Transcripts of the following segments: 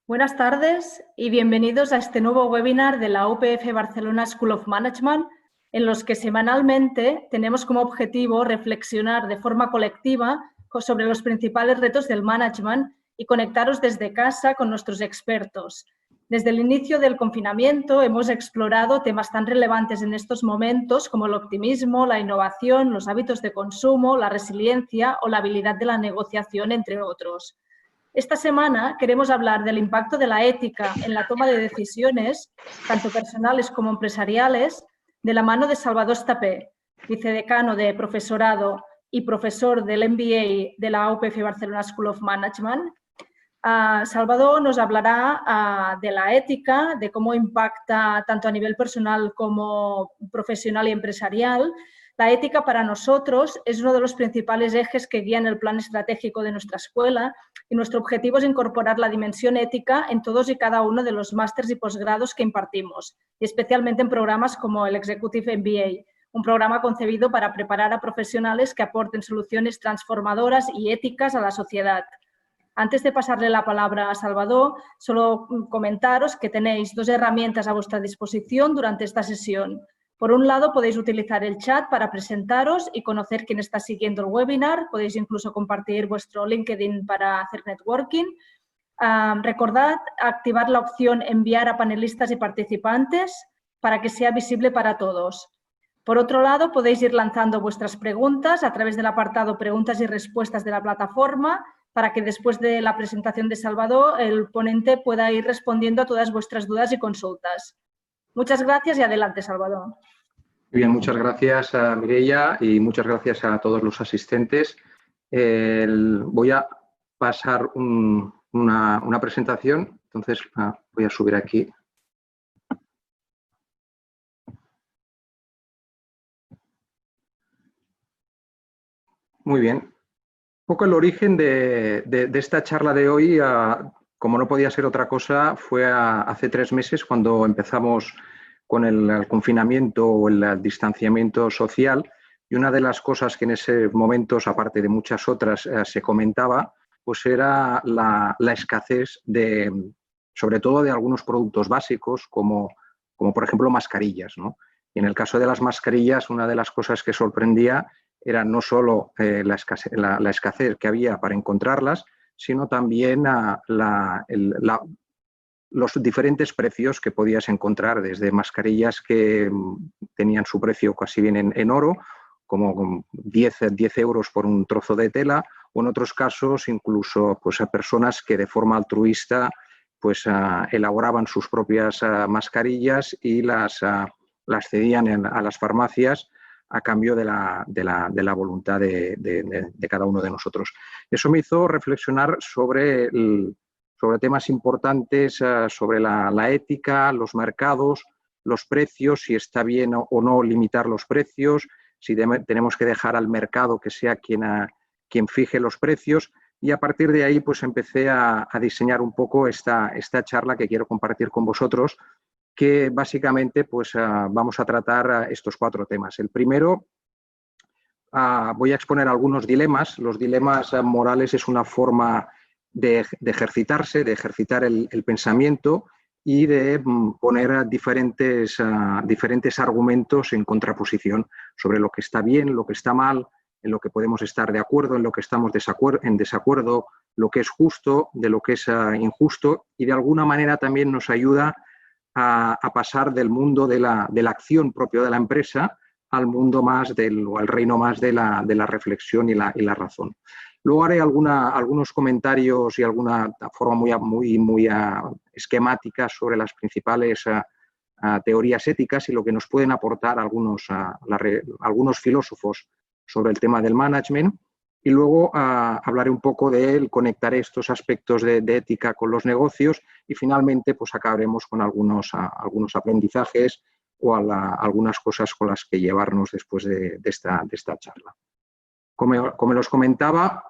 Buenas tardes y bienvenidos a este nuevo webinar de la UPF Barcelona School of Management, en los que semanalmente tenemos como objetivo reflexionar de forma colectiva sobre los principales retos del management y conectaros desde casa con nuestros expertos. Desde el inicio del confinamiento hemos explorado temas tan relevantes en estos momentos como el optimismo, la innovación, los hábitos de consumo, la resiliencia o la habilidad de la negociación, entre otros. Esta semana queremos hablar del impacto de la ética en la toma de decisiones, tanto personales como empresariales, de la mano de Salvador Estapé, vicedecano de profesorado y profesor del MBA de la UPF Barcelona School of Management. Salvador nos hablará de la ética, de cómo impacta tanto a nivel personal como profesional y empresarial. La ética para nosotros es uno de los principales ejes que guían el plan estratégico de nuestra escuela y nuestro objetivo es incorporar la dimensión ética en todos y cada uno de los másters y posgrados que impartimos, y especialmente en programas como el Executive MBA, un programa concebido para preparar a profesionales que aporten soluciones transformadoras y éticas a la sociedad. Antes de pasarle la palabra a Salvador, solo comentaros que tenéis dos herramientas a vuestra disposición durante esta sesión. Por un lado, podéis utilizar el chat para presentaros y conocer quién está siguiendo el webinar. Podéis incluso compartir vuestro LinkedIn para hacer networking. Recordad activar la opción enviar a panelistas y participantes para que sea visible para todos. Por otro lado, podéis ir lanzando vuestras preguntas a través del apartado preguntas y respuestas de la plataforma para que después de la presentación de Salvador el ponente pueda ir respondiendo a todas vuestras dudas y consultas. Muchas gracias y adelante, Salvador. Muy bien, muchas gracias a Mireia y muchas gracias a todos los asistentes. Voy a pasar una presentación, entonces voy a subir aquí. Muy bien. Un poco el origen de esta charla de hoy, como no podía ser otra cosa, fue hace 3 meses cuando empezamos con el confinamiento o el distanciamiento social, y una de las cosas que en ese momento, aparte de muchas otras, se comentaba, pues era la escasez sobre todo de algunos productos básicos como por ejemplo mascarillas, ¿no? Y en el caso de las mascarillas, una de las cosas que sorprendía era no solo la escasez que había para encontrarlas, sino también los diferentes precios que podías encontrar, desde mascarillas que tenían su precio casi bien en oro, como 10 euros por un trozo de tela, o en otros casos incluso pues, a personas que de forma altruista pues, elaboraban sus propias mascarillas y las cedían a las farmacias a cambio de la voluntad de cada uno de nosotros. Eso me hizo reflexionar sobre temas importantes, sobre la ética, los mercados, los precios, si está bien o no limitar los precios, si tenemos que dejar al mercado que sea quien fije los precios. Y a partir de ahí pues empecé a diseñar un poco esta charla que quiero compartir con vosotros, que básicamente pues, vamos a tratar estos 4 temas. El primero, voy a exponer algunos dilemas. Los dilemas morales es una forma de ejercitarse, de ejercitar el pensamiento y de poner diferentes argumentos en contraposición sobre lo que está bien, lo que está mal, en lo que podemos estar de acuerdo, en lo que estamos en desacuerdo, lo que es justo, de lo que es injusto, y de alguna manera también nos ayuda a pasar del mundo de la acción propio de la empresa al mundo más al reino más de la reflexión y la razón. Luego haré algunos comentarios y alguna forma muy esquemática sobre las principales teorías éticas y lo que nos pueden aportar algunos filósofos sobre el tema del management. Y luego hablaré un poco conectaré estos aspectos de ética con los negocios y finalmente pues acabaremos con algunos aprendizajes o algunas cosas con las que llevarnos después de esta charla. Como los comentaba,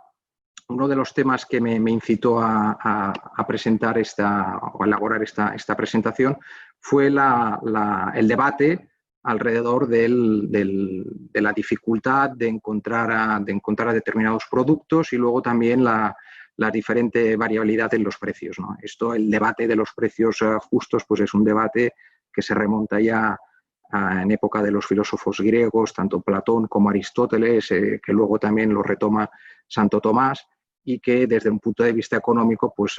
uno de los temas que me incitó a presentar o a elaborar esta presentación fue el debate alrededor de la dificultad de encontrar determinados productos y luego también la la diferente variabilidad en los precios, ¿no? Esto, el debate de los precios justos, pues es un debate que se remonta ya en época de los filósofos griegos, tanto Platón como Aristóteles, que luego también lo retoma Santo Tomás, y que desde un punto de vista económico, pues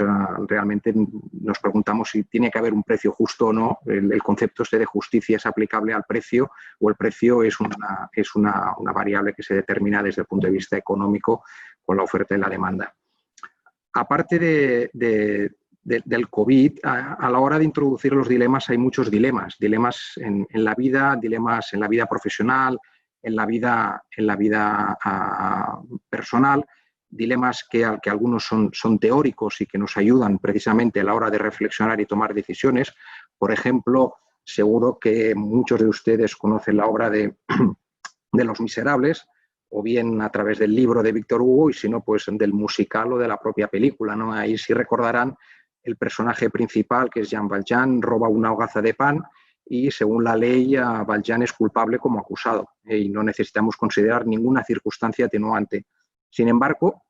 realmente nos preguntamos si tiene que haber un precio justo o no. El concepto este de justicia es aplicable al precio, o el precio es una variable que se determina desde el punto de vista económico con la oferta y la demanda. Aparte del COVID, a la hora de introducir los dilemas hay muchos dilemas en la vida, dilemas en la vida profesional, en la vida personal, dilemas que algunos son teóricos y que nos ayudan precisamente a la hora de reflexionar y tomar decisiones. Por ejemplo, seguro que muchos de ustedes conocen la obra de Los Miserables, o bien a través del libro de Víctor Hugo, y si no, pues del musical o de la propia película, ¿no? Ahí sí recordarán el personaje principal, que es Jean Valjean, roba una hogaza de pan y, según la ley, Valjean es culpable como acusado y no necesitamos considerar ninguna circunstancia atenuante. Sin embargo,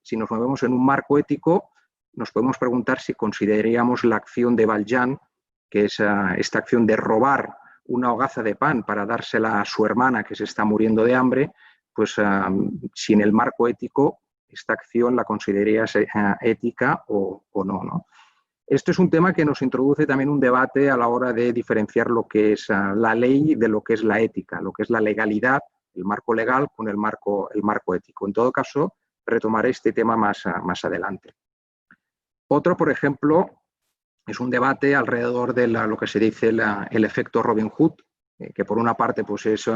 si nos movemos en un marco ético, nos podemos preguntar si consideraríamos la acción de Valjean, que es esta acción de robar una hogaza de pan para dársela a su hermana que se está muriendo de hambre, pues si en el marco ético esta acción la considerarías ética o no, ¿no? Esto es un tema que nos introduce también un debate a la hora de diferenciar lo que es la ley de lo que es la ética, lo que es la legalidad, el marco legal con el marco ético. En todo caso, retomaré este tema más adelante. Otro, por ejemplo, es un debate alrededor de lo que se dice el efecto Robin Hood, que por una parte pues es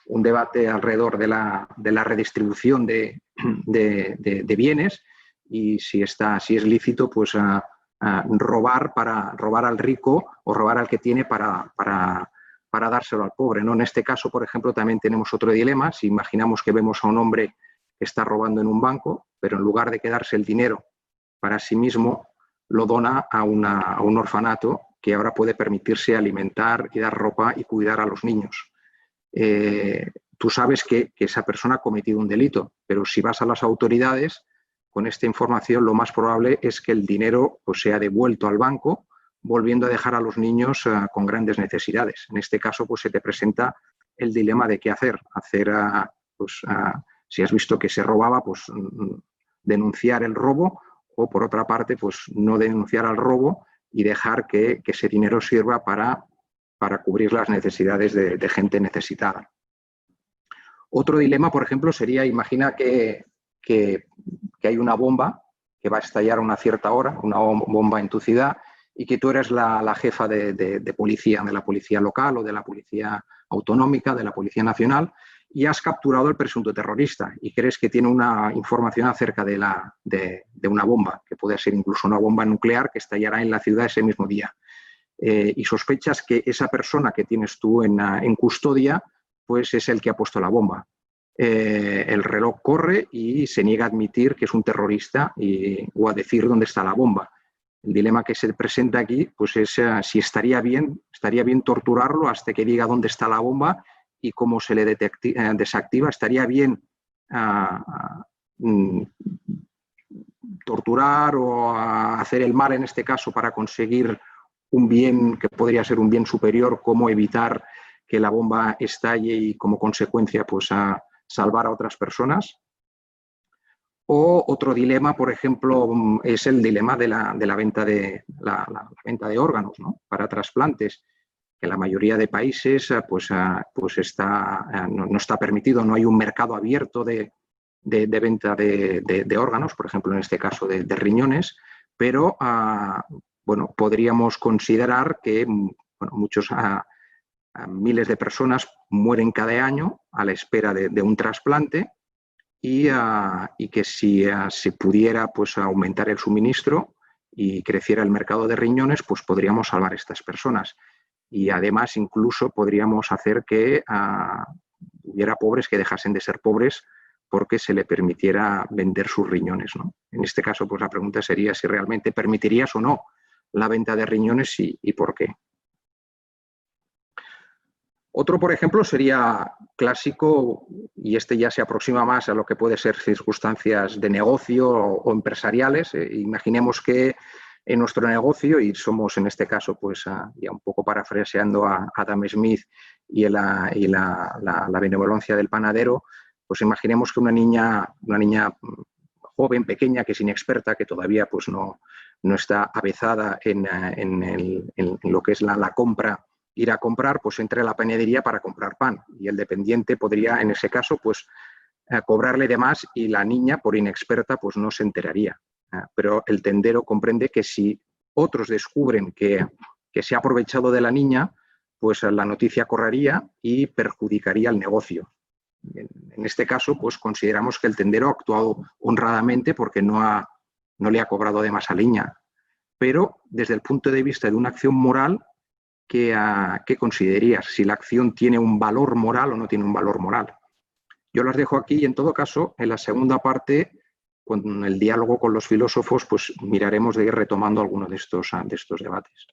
un debate alrededor de la redistribución de bienes y si es lícito pues robar al rico o robar al que tiene para dárselo al pobre, ¿no? En este caso, por ejemplo, también tenemos otro dilema. Si imaginamos que vemos a un hombre que está robando en un banco, pero en lugar de quedarse el dinero para sí mismo, lo dona a un orfanato que ahora puede permitirse alimentar y dar ropa y cuidar a los niños. Tú sabes que esa persona ha cometido un delito, pero si vas a las autoridades, con esta información lo más probable es que el dinero pues, sea devuelto al banco, volviendo a dejar a los niños con grandes necesidades. En este caso, pues se te presenta el dilema de qué hacer. Si has visto que se robaba, pues denunciar el robo, o por otra parte, pues no denunciar al robo y dejar que ese dinero sirva para cubrir las necesidades de gente necesitada. Otro dilema, por ejemplo, sería, imagina que hay una bomba que va a estallar a una cierta hora, una bomba en tu ciudad, y que tú eres la jefa de policía, de la policía local o de la policía autonómica, de la policía nacional, y has capturado al presunto terrorista y crees que tiene una información acerca de una bomba, que puede ser incluso una bomba nuclear que estallará en la ciudad ese mismo día. Y sospechas que esa persona que tienes tú en custodia pues es el que ha puesto la bomba. El reloj corre y se niega a admitir que es un terrorista o a decir dónde está la bomba. El dilema que se presenta aquí pues es si estaría bien torturarlo hasta que diga dónde está la bomba y cómo se le desactiva. Estaría bien torturar o hacer el mal en este caso para conseguir un bien que podría ser un bien superior, como evitar que la bomba estalle y como consecuencia pues salvar a otras personas. O otro dilema, por ejemplo, es el dilema de la venta de órganos, ¿no? Para trasplantes, que en la mayoría de países no está permitido, no hay un mercado abierto de venta de órganos, por ejemplo, en este caso de riñones, pero bueno, podríamos considerar que miles de personas mueren cada año a la espera de un trasplante y que si se pudiera pues, aumentar el suministro y creciera el mercado de riñones, pues podríamos salvar a estas personas. Y además incluso podríamos hacer que hubiera pobres que dejasen de ser pobres porque se le permitiera vender sus riñones, ¿no? En este caso, pues la pregunta sería si realmente permitirías o no la venta de riñones y por qué. Otro, por ejemplo, sería clásico, y este ya se aproxima más a lo que puede ser circunstancias de negocio o empresariales. Imaginemos que en nuestro negocio, y somos en este caso, pues ya un poco parafraseando a Adam Smith y la benevolencia del panadero, pues imaginemos que una niña joven, pequeña, que es inexperta, que todavía pues no está avezada en lo que es la compra, ir a comprar, pues entre a la panadería para comprar pan, y el dependiente podría, en ese caso, pues cobrarle de más, y la niña, por inexperta, pues no se enteraría. Pero el tendero comprende que si otros descubren que se ha aprovechado de la niña, pues la noticia correría y perjudicaría el negocio. En este caso, pues consideramos que el tendero ha actuado honradamente porque no le ha cobrado de más a la niña. Pero desde el punto de vista de una acción moral, ¿qué considerarías? Si la acción tiene un valor moral o no tiene un valor moral. Yo las dejo aquí, y en todo caso, en la segunda parte, con el diálogo con los filósofos, pues miraremos de ir retomando algunos de estos debates.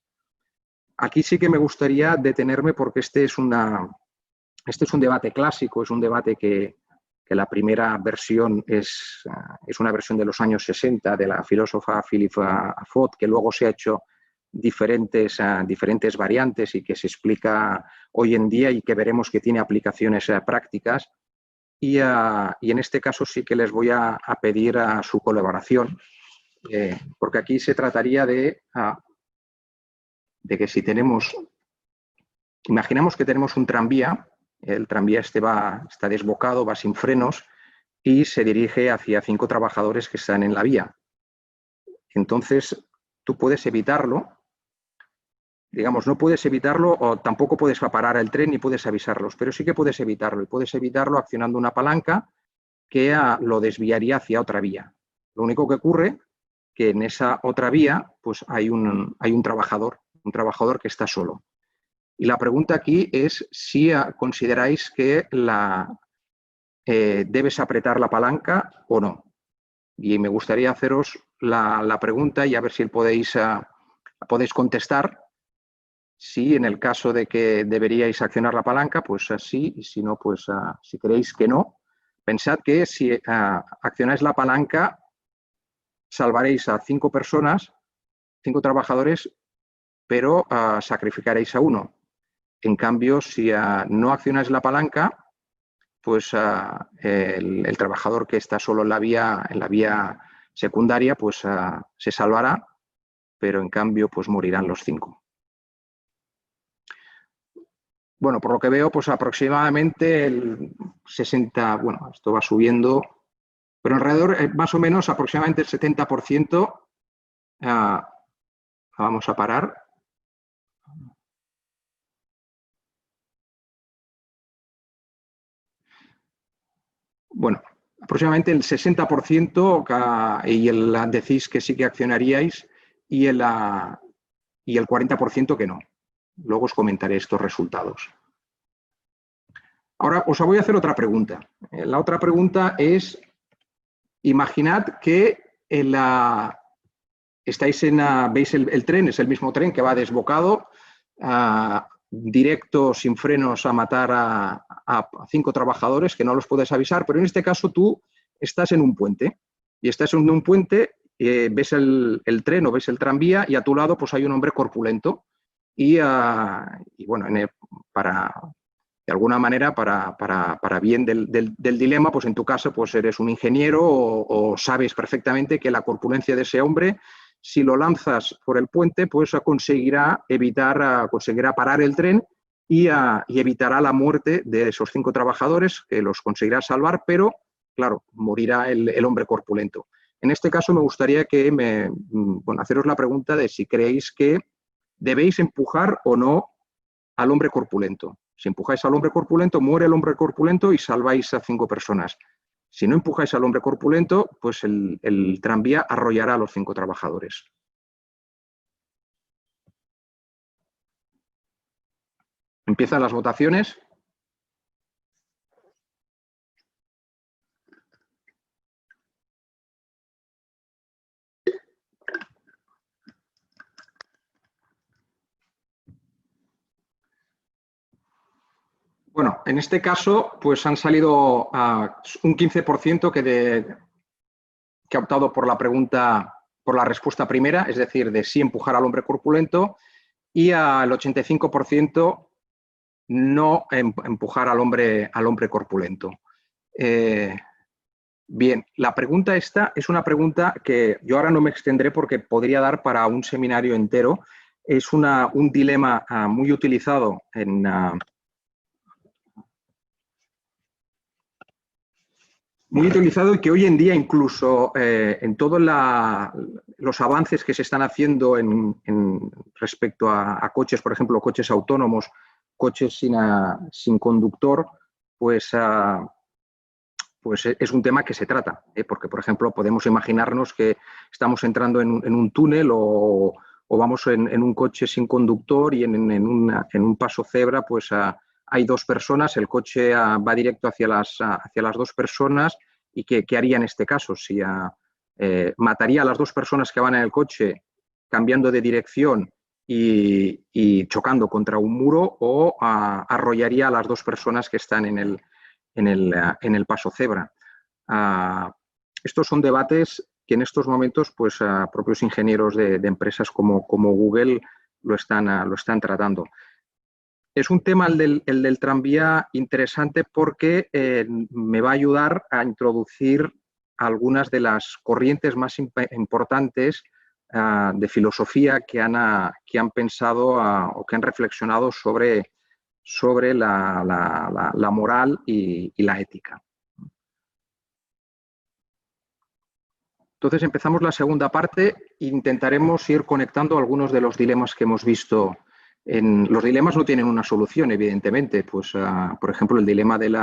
Aquí sí que me gustaría detenerme, porque este es un debate clásico, es un debate que la primera versión es una versión de los años 60 de la filósofa Philippa Foot, que luego se ha hecho diferentes variantes y que se explica hoy en día y que veremos que tiene aplicaciones prácticas. Y en este caso sí que les voy a pedir su colaboración, porque aquí se trataría de que si imaginamos que tenemos un tranvía, el tranvía está desbocado, va sin frenos y se dirige hacia 5 trabajadores que están en la vía. Entonces, tú puedes evitarlo, digamos, no puedes evitarlo, o tampoco puedes parar el tren ni puedes avisarlos, pero sí que puedes evitarlo, y puedes evitarlo accionando una palanca que lo desviaría hacia otra vía. Lo único que ocurre que en esa otra vía pues hay un trabajador que está solo. Y la pregunta aquí es si consideráis que debes apretar la palanca o no. Y me gustaría haceros la pregunta y a ver si podéis contestar. Si en el caso de que deberíais accionar la palanca, pues sí, y si no, pues si creéis que no, pensad que si accionáis la palanca, salvaréis a 5 personas, 5 trabajadores, pero sacrificaréis a uno. En cambio, si no accionáis la palanca, pues el trabajador que está solo en la vía secundaria, pues se salvará, pero en cambio, pues morirán los 5. Bueno, por lo que veo, pues aproximadamente el 60, bueno, esto va subiendo, pero alrededor, más o menos, aproximadamente el 70%, vamos a parar. Bueno, aproximadamente el 60% y decís que sí que accionaríais, y el 40% que no. Luego os comentaré estos resultados. Ahora os voy a hacer otra pregunta. La otra pregunta es, imaginad que veis el tren, es el mismo tren que va desbocado, directo, sin frenos, a matar a 5 trabajadores que no los puedes avisar, pero en este caso tú estás en un puente, y estás en un puente, ves el tren o ves el tranvía, y a tu lado pues hay un hombre corpulento, y bueno, de alguna manera, para bien del dilema, pues en tu caso pues eres un ingeniero o sabes perfectamente que la corpulencia de ese hombre, si lo lanzas por el puente, pues conseguirá parar el tren y evitará la muerte de esos 5 trabajadores, que los conseguirá salvar, pero, claro, morirá el hombre corpulento. En este caso me gustaría haceros la pregunta de si creéis que debéis empujar o no al hombre corpulento. Si empujáis al hombre corpulento, muere el hombre corpulento y salváis a 5 personas. Si no empujáis al hombre corpulento, pues el tranvía arrollará a los 5 trabajadores. Empiezan las votaciones. Bueno, en este caso, pues han salido un 15% que ha optado por la pregunta, por la respuesta primera, es decir, de sí empujar al hombre corpulento, y al 85% no empujar al hombre corpulento. Bien, la pregunta esta es una pregunta que yo ahora no me extendré porque podría dar para un seminario entero. Es un dilema muy utilizado y que hoy en día incluso en todos los avances que se están haciendo respecto a coches, por ejemplo, coches autónomos, coches sin conductor, pues es un tema que se trata, porque, por ejemplo, podemos imaginarnos que estamos entrando en un túnel o vamos en un coche sin conductor y en un paso cebra, pues hay dos personas, el coche va directo hacia las dos personas. ¿Y qué haría en este caso? Si mataría a las dos personas que van en el coche cambiando de dirección y chocando contra un muro, o arrollaría a las dos personas que están en el paso cebra. Estos son debates que en estos momentos pues, propios ingenieros de empresas como Google lo están tratando. Es un tema, el del tranvía, interesante porque me va a ayudar a introducir algunas de las corrientes más importantes de filosofía que han pensado o que han reflexionado sobre la moral y la ética. Entonces empezamos la segunda parte e intentaremos ir conectando algunos de los dilemas que hemos visto. Los dilemas no tienen una solución, evidentemente. Pues, por ejemplo, el dilema del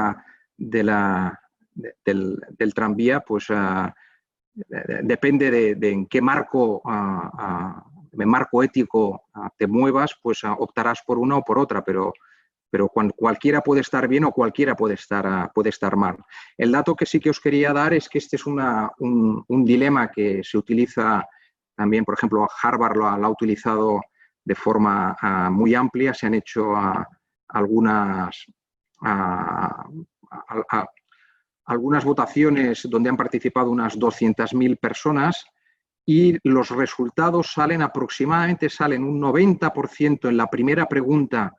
tranvía, pues depende de en qué marco ético te muevas, pues optarás por una o por otra, pero cualquiera puede estar bien o cualquiera puede estar mal. El dato que sí que os quería dar es que este es un dilema que se utiliza también, por ejemplo, Harvard lo ha utilizado de forma muy amplia. Se han hecho algunas votaciones donde han participado unas 200.000 personas y los resultados salen aproximadamente, un 90% en la primera pregunta.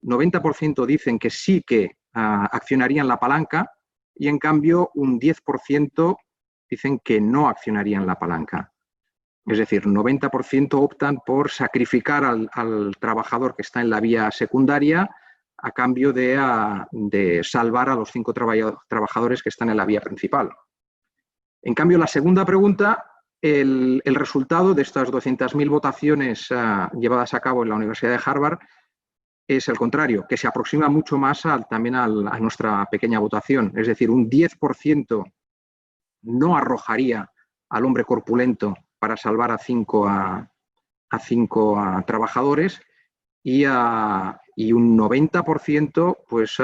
90% dicen que sí que accionarían la palanca y, en cambio, un 10% dicen que no accionarían la palanca. Es decir, 90% optan por sacrificar al trabajador que está en la vía secundaria a cambio de salvar a los 5 trabajadores que están en la vía principal. En cambio, la segunda pregunta, el resultado de estas 200.000 votaciones llevadas a cabo en la Universidad de Harvard, es el contrario, que se aproxima mucho más también a nuestra pequeña votación. Es decir, un 10% no arrojaría al hombre corpulento para salvar a 5 trabajadores y un 90% pues,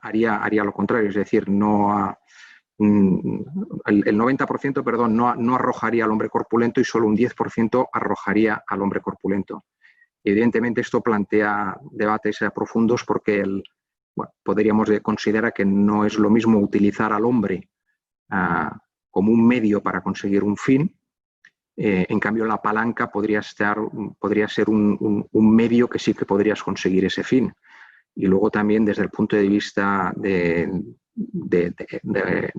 haría lo contrario. Es decir, el 90%, perdón, no arrojaría al hombre corpulento y solo un 10% arrojaría al hombre corpulento. Evidentemente, esto plantea debates profundos porque podríamos considerar que no es lo mismo utilizar al hombre como un medio para conseguir un fin. En cambio, la palanca podría ser un medio que sí que podrías conseguir ese fin. Y luego también, desde el punto de vista de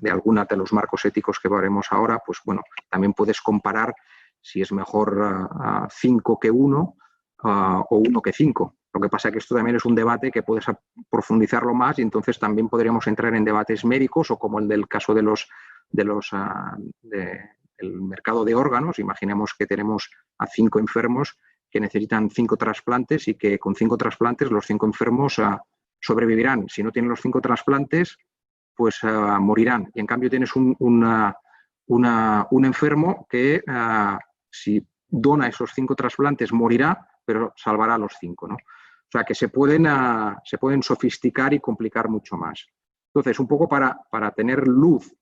algunos de los marcos éticos que veremos ahora, pues bueno, también puedes comparar si es mejor 5 que 1 o 1 que 5. Lo que pasa es que esto también es un debate que puedes profundizarlo más y entonces también podríamos entrar en debates médicos o como el del caso del mercado de órganos. Imaginemos que tenemos a 5 enfermos que necesitan 5 trasplantes y que con 5 trasplantes los 5 enfermos sobrevivirán. Si no tienen los 5 trasplantes, pues morirán. Y en cambio tienes un enfermo que si dona esos 5 trasplantes morirá, pero salvará a los 5, ¿no? O sea, que se pueden sofisticar y complicar mucho más. Entonces, un poco para tener luz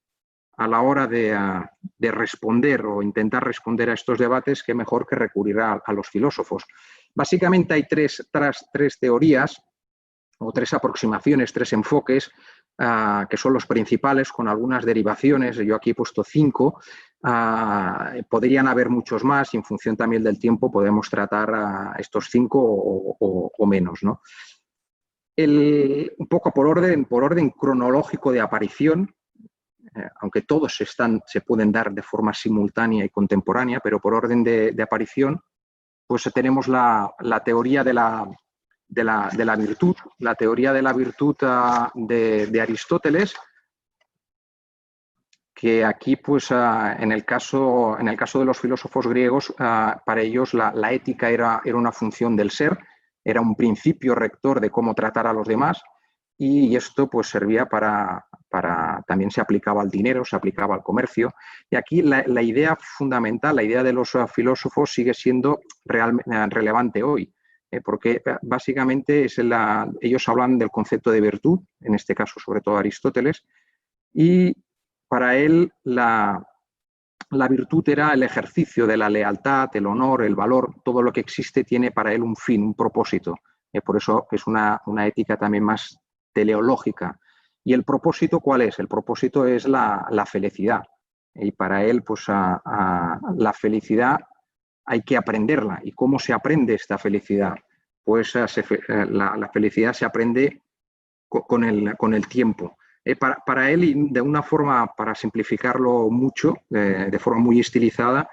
a la hora de responder o intentar responder a estos debates, qué mejor que recurrir a los filósofos. Básicamente hay tres teorías o 3 aproximaciones, 3 enfoques, que son los principales, con algunas derivaciones. Yo aquí he puesto 5. Podrían haber muchos más y en función también del tiempo podemos tratar estos 5 o menos, ¿no? Un poco por orden cronológico de aparición, aunque todos se pueden dar de forma simultánea y contemporánea, pero por orden de aparición, pues tenemos la teoría de la virtud, la teoría de la virtud de Aristóteles, que aquí, pues, en el caso de los filósofos griegos, para ellos la ética era una función del ser, era un principio rector de cómo tratar a los demás, y esto pues servía también se aplicaba al dinero, se aplicaba al comercio. Y aquí la idea fundamental, la idea de los filósofos sigue siendo relevante hoy, porque básicamente ellos hablan del concepto de virtud, en este caso sobre todo Aristóteles, y para él la virtud era el ejercicio de la lealtad, el honor, el valor, todo lo que existe tiene para él un fin, un propósito. Por eso es una ética también más teleológica. ¿Y el propósito cuál es? El propósito es la felicidad. Y para él, pues la felicidad hay que aprenderla. ¿Y cómo se aprende esta felicidad? Pues la felicidad se aprende con el tiempo. Para él, y de una forma, para simplificarlo mucho, de forma muy estilizada,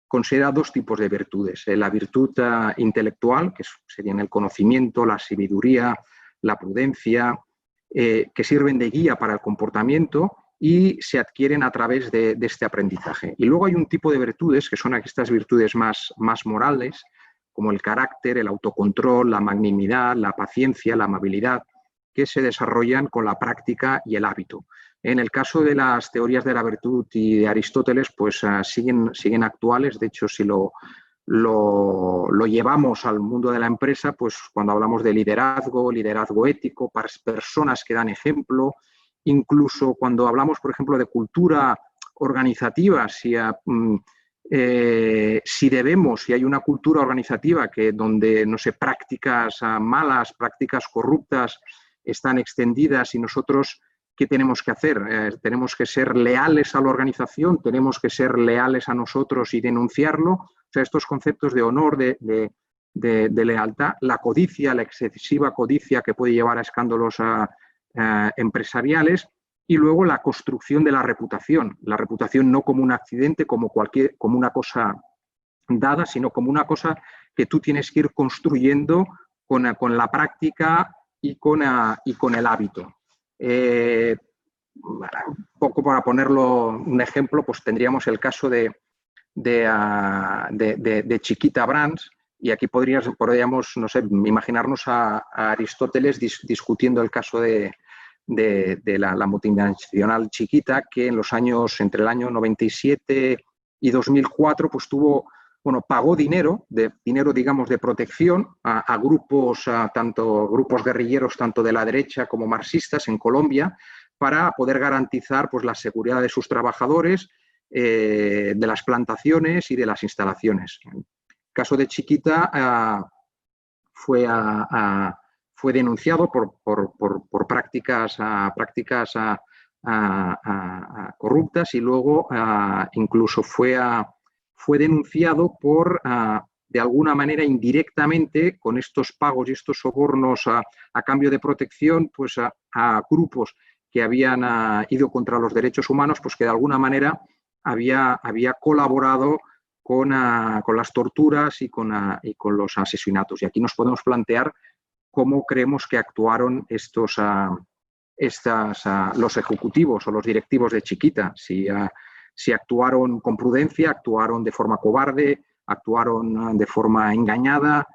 considera 2 tipos de virtudes. La virtud intelectual, que serían el conocimiento, la sabiduría, la prudencia, que sirven de guía para el comportamiento y se adquieren a través de este aprendizaje. Y luego hay un tipo de virtudes, que son estas virtudes más morales, como el carácter, el autocontrol, la magnanimidad, la paciencia, la amabilidad, que se desarrollan con la práctica y el hábito. En el caso de las teorías de la virtud y de Aristóteles, pues siguen actuales. De hecho, si lo llevamos al mundo de la empresa, pues cuando hablamos de liderazgo ético, para personas que dan ejemplo, incluso cuando hablamos, por ejemplo, de cultura organizativa, si hay una cultura organizativa donde, no sé, prácticas malas, prácticas corruptas están extendidas y nosotros, ¿qué tenemos que hacer? Tenemos que ser leales a la organización, tenemos que ser leales a nosotros y denunciarlo. O sea, estos conceptos de honor, de lealtad, la codicia, la excesiva codicia que puede llevar a escándalos empresariales, y luego la construcción de la reputación no como un accidente, como una cosa dada, sino como una cosa que tú tienes que ir construyendo con la práctica y con el hábito. Un poco para ponerlo un ejemplo, pues tendríamos el caso de Chiquita Brands, y aquí podríamos, no sé, imaginarnos a Aristóteles discutiendo el caso de la multinacional Chiquita, que entre el año 97 y 2004, pues pagó dinero, digamos, de protección a grupos, tanto grupos guerrilleros, tanto de la derecha como marxistas en Colombia, para poder garantizar, pues, la seguridad de sus trabajadores, de las plantaciones y de las instalaciones. El caso de Chiquita fue denunciado por prácticas corruptas, y luego incluso fue denunciado de alguna manera indirectamente, con estos pagos y estos sobornos a cambio de protección, pues a grupos que habían ido contra los derechos humanos, pues que de alguna manera había colaborado con las torturas y con los asesinatos. Y aquí nos podemos plantear cómo creemos que actuaron los ejecutivos o los directivos de Chiquita. Si actuaron con prudencia, actuaron de forma cobarde, actuaron de forma engañada,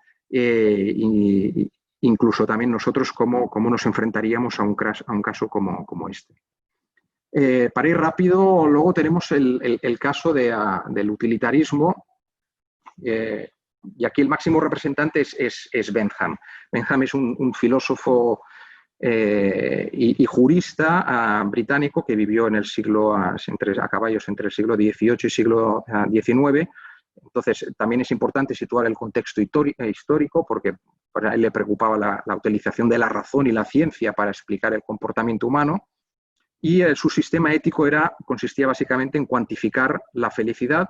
incluso también nosotros cómo nos enfrentaríamos a un caso como este. Para ir rápido, luego tenemos el caso del utilitarismo, y aquí el máximo representante es Bentham. Bentham es un filósofo y jurista británico que vivió en el siglo, a caballos entre el siglo XVIII y siglo XIX. Entonces, también es importante situar el contexto histórico, porque a él le preocupaba la utilización de la razón y la ciencia para explicar el comportamiento humano, y su sistema ético consistía básicamente en cuantificar la felicidad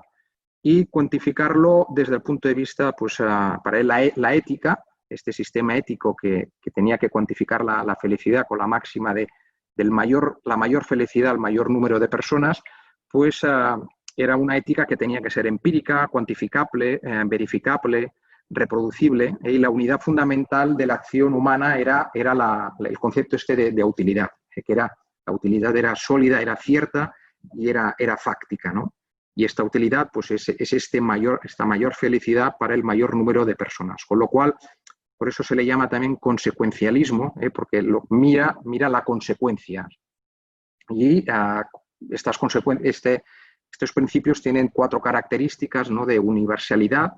y cuantificarlo desde el punto de vista, pues para él la ética, este sistema ético que tenía que cuantificar la felicidad con la máxima de la mayor felicidad al mayor número de personas, pues era una ética que tenía que ser empírica, cuantificable, verificable, reproducible, y la unidad fundamental de la acción humana era el concepto de utilidad, que la utilidad era sólida, era cierta y era fáctica, ¿no? Y esta utilidad pues es esta mayor felicidad para el mayor número de personas, con lo cual, por eso se le llama también consecuencialismo, porque mira la consecuencia. Y estos principios tienen 4 características, ¿no? De universalidad,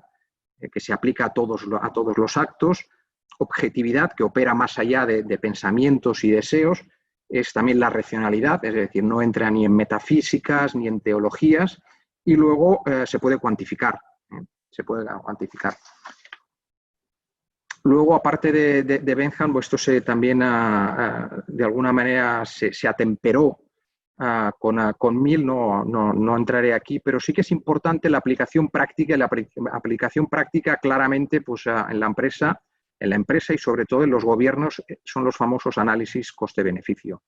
que se aplica a todos los actos; objetividad, que opera más allá de pensamientos y deseos; es también la racionalidad, es decir, no entra ni en metafísicas ni en teologías; y luego se puede cuantificar. Luego, aparte de Bentham, esto también de alguna manera se atemperó con Mill, no entraré aquí, pero sí que es importante la aplicación práctica, claramente pues, en la empresa y sobre todo en los gobiernos, son los famosos análisis coste-beneficio.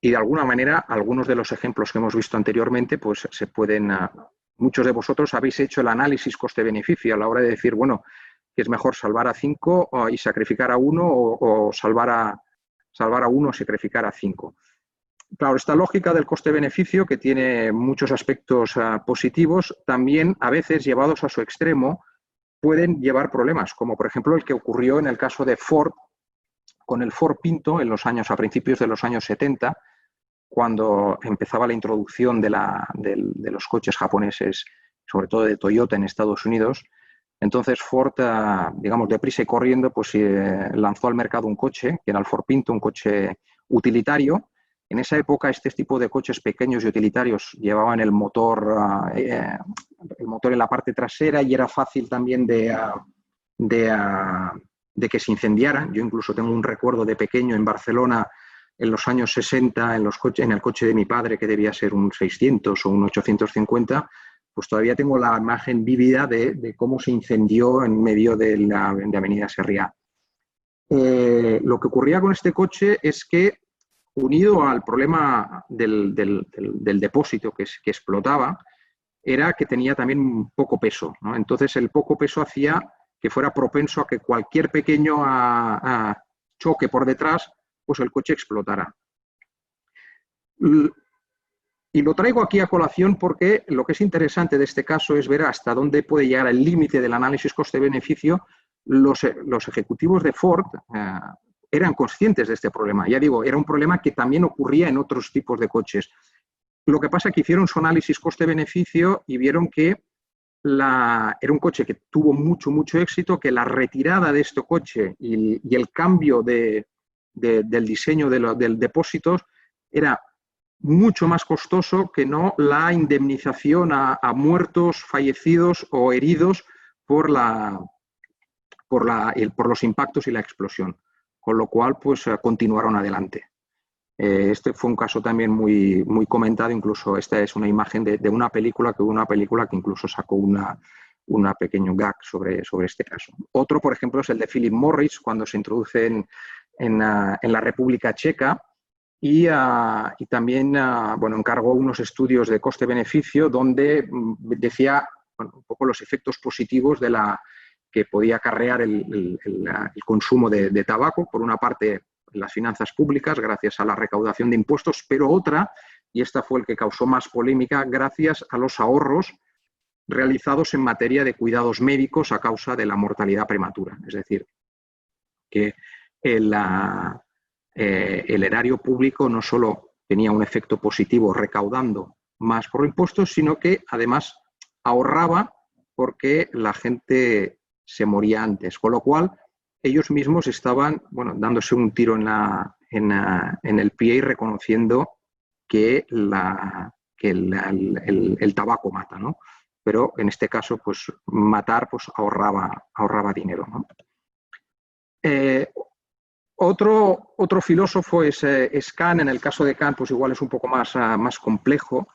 Y de alguna manera, algunos de los ejemplos que hemos visto anteriormente, pues se pueden... muchos de vosotros habéis hecho el análisis coste-beneficio a la hora de decir, bueno, que es mejor salvar a 5 y sacrificar a 1, o salvar a 1 y sacrificar a 5. Claro, esta lógica del coste-beneficio, que tiene muchos aspectos positivos, también a veces, llevados a su extremo, pueden llevar problemas, como por ejemplo el que ocurrió en el caso de Ford, con el Ford Pinto a principios de los años 70, cuando empezaba la introducción de los coches japoneses, sobre todo de Toyota en Estados Unidos. Entonces Ford, digamos, deprisa y corriendo, pues lanzó al mercado un coche, que era el Ford Pinto, un coche utilitario. En esa época, este tipo de coches pequeños y utilitarios llevaban el motor en la parte trasera, y era fácil también de que se incendiaran. Yo incluso tengo un recuerdo de pequeño en Barcelona, en los años 60, en el coche de mi padre, que debía ser un 600 o un 850, pues todavía tengo la imagen vívida de cómo se incendió en medio de Avenida Sarriá. Lo que ocurría con este coche es que, unido al problema del depósito que explotaba, era que tenía también poco peso, ¿no? Entonces el poco peso hacía que fuera propenso a que cualquier pequeño choque por detrás, pues el coche explotara. Y lo traigo aquí a colación porque lo que es interesante de este caso es ver hasta dónde puede llegar el límite del análisis coste-beneficio. Los ejecutivos de Ford eran conscientes de este problema. Ya digo, era un problema que también ocurría en otros tipos de coches. Lo que pasa es que hicieron su análisis coste-beneficio y vieron que era un coche que tuvo mucho éxito, que la retirada de este coche y el cambio del diseño del depósito era mucho más costoso que no la indemnización a muertos, fallecidos o heridos por los impactos y la explosión. Con lo cual, pues continuaron adelante. Este fue un caso también muy comentado. Incluso esta es una imagen de una película que incluso sacó una pequeño gag sobre este caso. Otro, por ejemplo, es el de Philip Morris, cuando se introduce en la República Checa, y también encargó unos estudios de coste-beneficio donde decía un poco los efectos positivos que podía acarrear el consumo de tabaco. Por una parte, las finanzas públicas, gracias a la recaudación de impuestos, pero otra, y esta fue el que causó más polémica, gracias a los ahorros realizados en materia de cuidados médicos a causa de la mortalidad prematura. Es decir, que el erario público no solo tenía un efecto positivo recaudando más por impuestos, sino que además ahorraba porque la gente se moría antes, con lo cual ellos mismos estaban dándose un tiro en el pie y reconociendo que el tabaco mata, ¿no? pero en este caso, pues matar pues, ahorraba dinero, ¿no? Otro filósofo es Kant. En el caso de Kant, pues igual es un poco más complejo.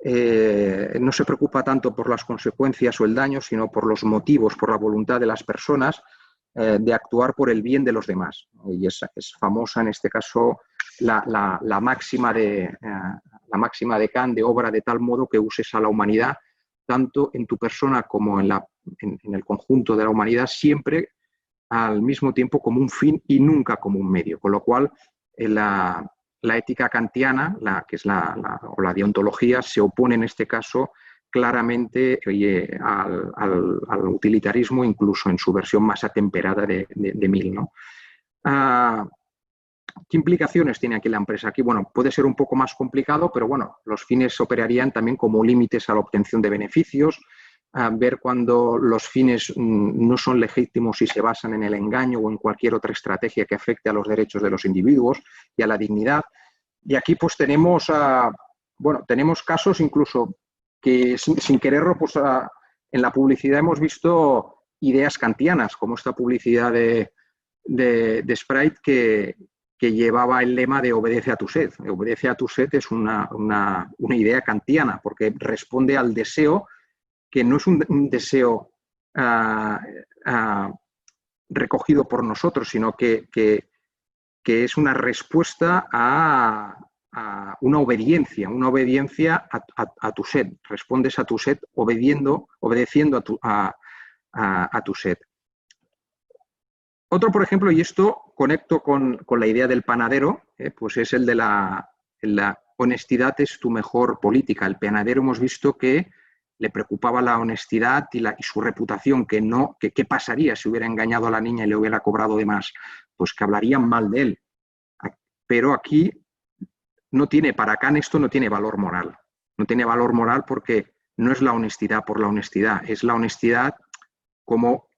No se preocupa tanto por las consecuencias o el daño, sino por los motivos, por la voluntad de las personas de actuar por el bien de los demás. Y es famosa en este caso la máxima de Kant, de obra de tal modo que uses a la humanidad, tanto en tu persona como en el conjunto de la humanidad, siempre al mismo tiempo como un fin y nunca como un medio. Con lo cual, la ética kantiana, que es la deontología, se opone en este caso claramente al utilitarismo, incluso en su versión más atemperada de Mill, ¿no? ¿Qué implicaciones tiene aquí la empresa? Aquí, bueno, puede ser un poco más complicado, pero bueno, los fines operarían también como límites a la obtención de beneficios, ver cuando los fines no son legítimos y se basan en el engaño o en cualquier otra estrategia que afecte a los derechos de los individuos y a la dignidad. Y aquí pues tenemos casos incluso que sin quererlo, pues en la publicidad hemos visto ideas kantianas, como esta publicidad de Sprite que llevaba el lema de obedece a tu sed. Obedece a tu sed es una idea kantiana, porque responde al deseo, que no es un deseo recogido por nosotros, sino que es una respuesta a una obediencia a tu sed. Respondes a tu sed obedeciendo a tu sed. Otro, por ejemplo, y esto conecto con la idea del panadero, pues es el de la honestidad es tu mejor política. El panadero hemos visto que le preocupaba la honestidad y su reputación, que qué pasaría si hubiera engañado a la niña y le hubiera cobrado de más, pues que hablarían mal de él. Pero aquí para Kant esto no tiene valor moral. No tiene valor moral porque no es la honestidad por la honestidad, es la honestidad como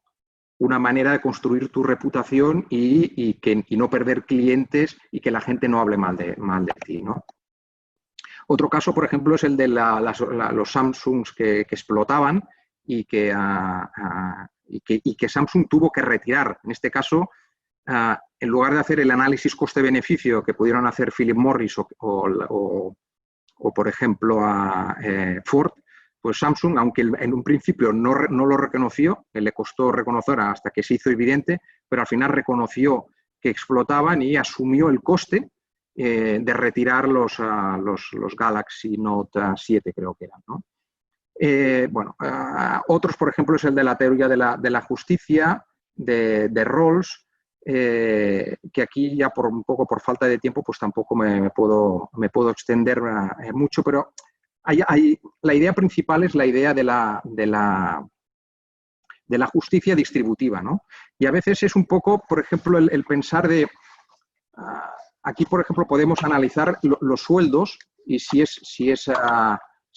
una manera de construir tu reputación y no perder clientes y que la gente no hable mal de ti, ¿no? Otro caso, por ejemplo, es el de los Samsungs que explotaban y que Samsung tuvo que retirar. En este caso, en lugar de hacer el análisis coste-beneficio que pudieron hacer Philip Morris o por ejemplo, Ford, pues Samsung, aunque en un principio no lo reconoció, le costó reconocer hasta que se hizo evidente, pero al final reconoció que explotaban y asumió el coste de retirar los Galaxy Note 7, creo que eran, ¿no? Otros, por ejemplo, es el de la teoría de la justicia, de Rawls, que aquí ya un poco por falta de tiempo pues tampoco me puedo extender mucho, pero la idea principal es la idea de la justicia distributiva, ¿no? Y a veces es un poco, por ejemplo, el pensar de... aquí, por ejemplo, podemos analizar los sueldos y si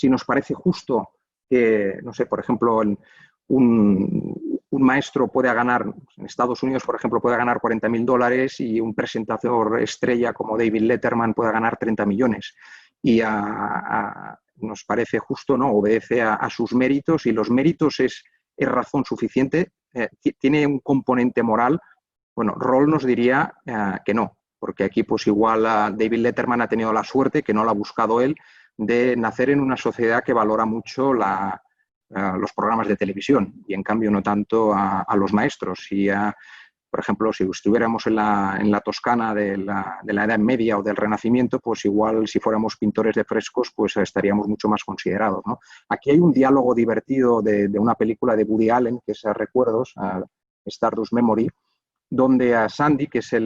nos parece justo que, no sé, por ejemplo, un maestro pueda ganar, en Estados Unidos, por ejemplo, pueda ganar $40.000 y un presentador estrella como David Letterman pueda ganar 30 millones. Y nos parece justo, ¿no? Obedece a sus méritos y los méritos es razón suficiente, tiene un componente moral. Bueno, Rawls nos diría que no, porque aquí pues igual David Letterman ha tenido la suerte, que no la ha buscado él, de nacer en una sociedad que valora mucho los programas de televisión y en cambio no tanto a los maestros. Por ejemplo, si estuviéramos en la Toscana de la Edad Media o del Renacimiento, pues igual si fuéramos pintores de frescos, pues estaríamos mucho más considerados, ¿no? Aquí hay un diálogo divertido de una película de Woody Allen, que es Recuerdos, Stardust Memory, donde a Sandy, que es el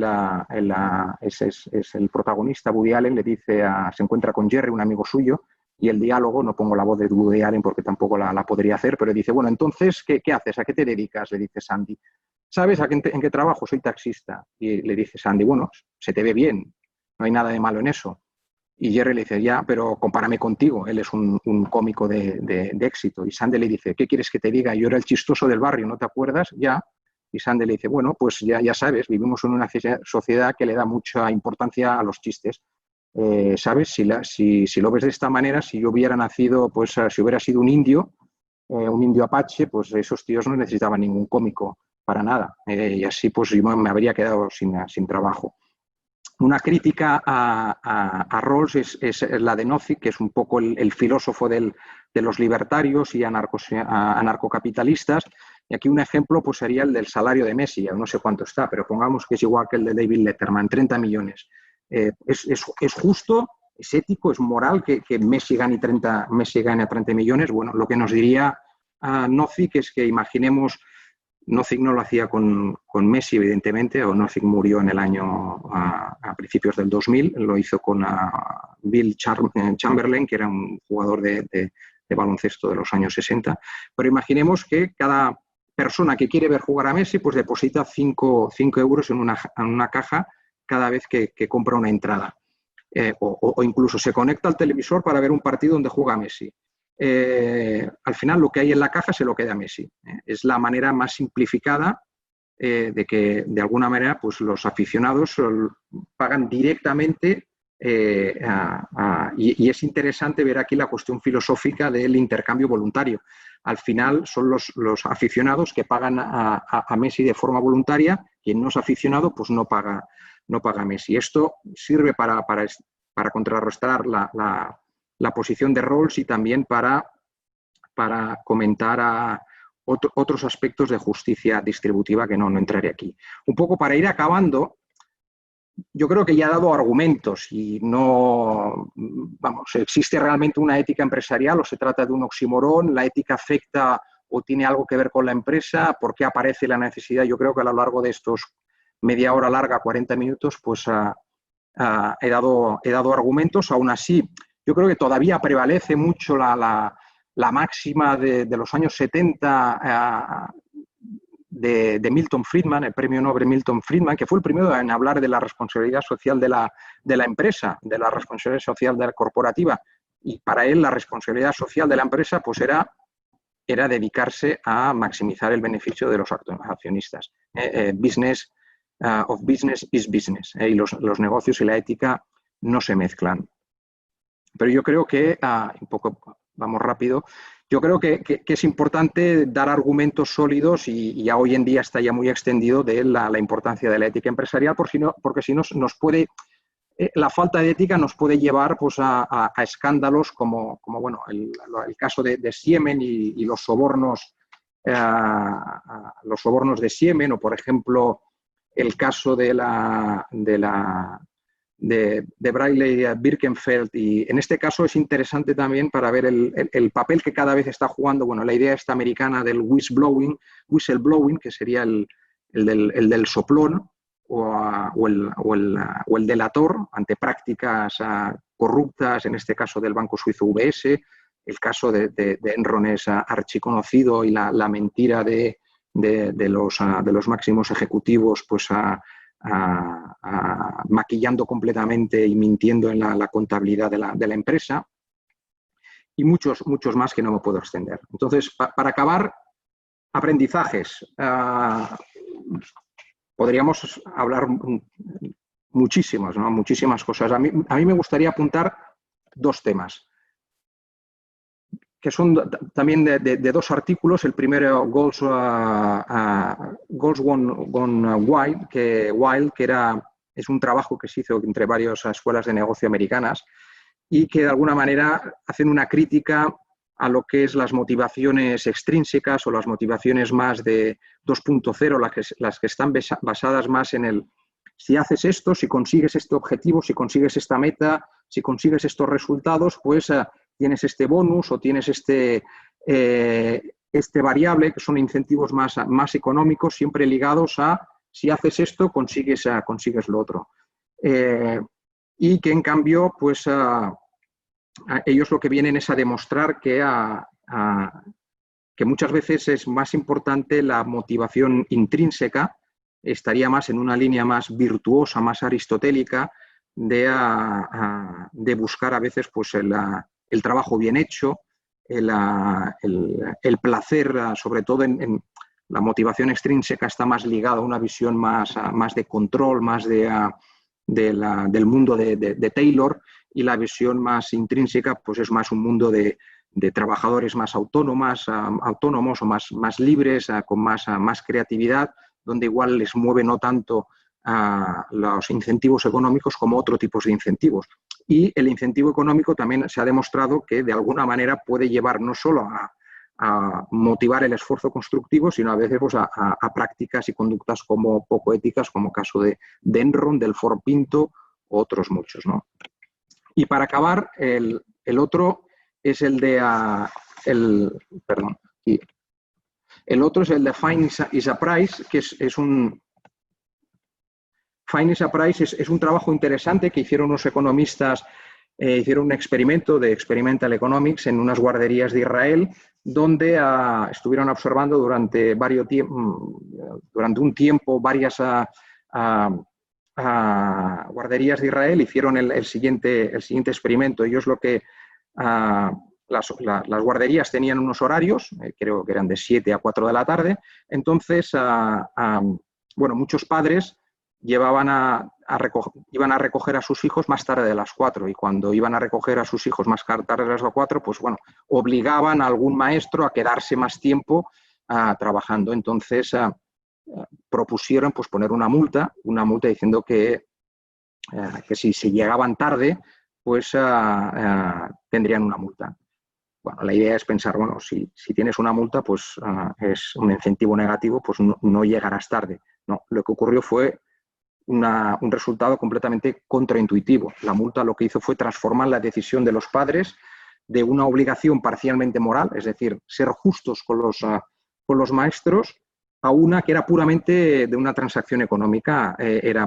protagonista, Woody Allen, le dice, se encuentra con Jerry, un amigo suyo, y el diálogo, no pongo la voz de Woody Allen porque tampoco la podría hacer, pero dice, bueno, entonces, ¿qué haces? ¿A qué te dedicas? Le dice Sandy. ¿Sabes en qué trabajo? Soy taxista. Y le dice Sandy, bueno, se te ve bien, no hay nada de malo en eso. Y Jerry le dice, ya, pero compárame contigo, él es un cómico de éxito. Y Sandy le dice, ¿qué quieres que te diga? Yo era el chistoso del barrio, ¿no te acuerdas? Ya. Y Sandy le dice, bueno, pues ya sabes, vivimos en una sociedad que le da mucha importancia a los chistes. ¿Sabes? Si lo ves de esta manera, si yo hubiera nacido, pues si hubiera sido un indio, un indio apache, pues esos tíos no necesitaban ningún cómico para nada. Y así pues yo me habría quedado sin trabajo. Una crítica a Rawls es la de Nozick, que es un poco el filósofo de los libertarios y anarcocapitalistas. Y aquí un ejemplo pues sería el del salario de Messi, no sé cuánto está, pero pongamos que es igual que el de David Letterman, 30 millones. ¿Es justo, es ético, es moral que Messi gane 30 millones? Bueno, lo que nos diría Nozick es que imaginemos, Nozick no lo hacía con Messi, evidentemente, o Nozick murió en el año a principios del 2000, lo hizo con Bill Chamberlain, que era un jugador de baloncesto de los años 60. Pero imaginemos que cada persona que quiere ver jugar a Messi pues deposita 5 euros en una caja cada vez que compra una entrada. O incluso se conecta al televisor para ver un partido donde juega Messi. Al final lo que hay en la caja se lo queda a Messi. Es la manera más simplificada de que de alguna manera pues los aficionados pagan directamente y es interesante ver aquí la cuestión filosófica del intercambio voluntario. Al final son los aficionados que pagan a Messi de forma voluntaria. Quien no es aficionado pues no paga a Messi. Esto sirve para contrarrestar la posición de Rawls y también para comentar otros aspectos de justicia distributiva que no entraré aquí. Un poco para ir acabando, yo creo que ya he dado argumentos y no, vamos, existe realmente una ética empresarial o se trata de un oxímoron, la ética afecta o tiene algo que ver con la empresa, ¿por qué aparece la necesidad? Yo creo que a lo largo de estos media hora larga, 40 minutos, pues he dado argumentos. Aún así, yo creo que todavía prevalece mucho la máxima de los años 70 de Milton Friedman, el premio Nobel Milton Friedman, que fue el primero en hablar de la responsabilidad social de la empresa, de la responsabilidad social de la corporativa. Y para él la responsabilidad social de la empresa pues era dedicarse a maximizar el beneficio de los accionistas. Business of business is business. Y los negocios y la ética no se mezclan. Pero yo creo que, un poco, vamos rápido, yo creo que es importante dar argumentos sólidos y ya hoy en día está ya muy extendido de la importancia de la ética empresarial, porque si no nos puede, la falta de ética nos puede llevar pues, a escándalos como bueno, el caso de Siemens y los sobornos de Siemens, o por ejemplo el caso de Braidley Birkenfeld. Y en este caso es interesante también para ver el papel que cada vez está jugando, bueno, la idea esta americana del whistleblowing, que sería el del soplón o el delator ante prácticas corruptas, en este caso del banco suizo UBS, el caso de Enron es archiconocido, y la mentira de los máximos ejecutivos pues maquillando completamente y mintiendo en la contabilidad de la empresa, y muchos más que no me puedo extender. Entonces, para acabar, aprendizajes. Podríamos hablar muchísimas, ¿no? Muchísimas cosas. A mí me gustaría apuntar 2 temas, que son también de 2 artículos. El primero, Goals Gone Wild, que es un trabajo que se hizo entre varias escuelas de negocio americanas y que de alguna manera hacen una crítica a lo que es las motivaciones extrínsecas o las motivaciones más de 2.0, las que están basadas más en el si haces esto, si consigues este objetivo, si consigues esta meta, si consigues estos resultados, pues tienes este bonus o tienes este variable, que son incentivos más económicos, siempre ligados a si haces esto, consigues lo otro. Y que en cambio, pues ellos lo que vienen es a demostrar que muchas veces es más importante la motivación intrínseca, estaría más en una línea más virtuosa, más aristotélica, de buscar a veces pues el trabajo bien hecho, el placer, sobre todo en la motivación extrínseca está más ligada a una visión más de control, más del mundo de Taylor, y la visión más intrínseca pues es más un mundo de trabajadores más autónomos o más libres, con más creatividad, donde igual les mueve no tanto los incentivos económicos como otro tipo de incentivos. Y el incentivo económico también se ha demostrado que de alguna manera puede llevar no solo a motivar el esfuerzo constructivo, sino a veces pues, a prácticas y conductas como poco éticas, como caso de Enron, del Ford Pinto, otros muchos, ¿no? Y para acabar, el otro es el de el otro es el de Find is a Price, que es un Find is a Price es un trabajo interesante que hicieron unos economistas, hicieron un experimento de Experimental Economics en unas guarderías de Israel, donde estuvieron observando durante un tiempo varias guarderías de Israel. Hicieron el siguiente experimento. Ellos las guarderías tenían unos horarios, creo que eran de 7 a 4 de la tarde, entonces, bueno, muchos padres iban a recoger a sus hijos más tarde de las 4, y cuando iban a recoger a sus hijos más tarde de las 4, pues bueno, obligaban a algún maestro a quedarse más tiempo trabajando. Entonces propusieron pues poner una multa diciendo que si se llegaban tarde, pues tendrían una multa. Bueno, la idea es pensar, bueno, si tienes una multa, pues es un incentivo negativo, pues no llegarás tarde. No, lo que ocurrió fue un resultado completamente contraintuitivo. La multa lo que hizo fue transformar la decisión de los padres de una obligación parcialmente moral, es decir, ser justos con los maestros, a una que era puramente de una transacción económica.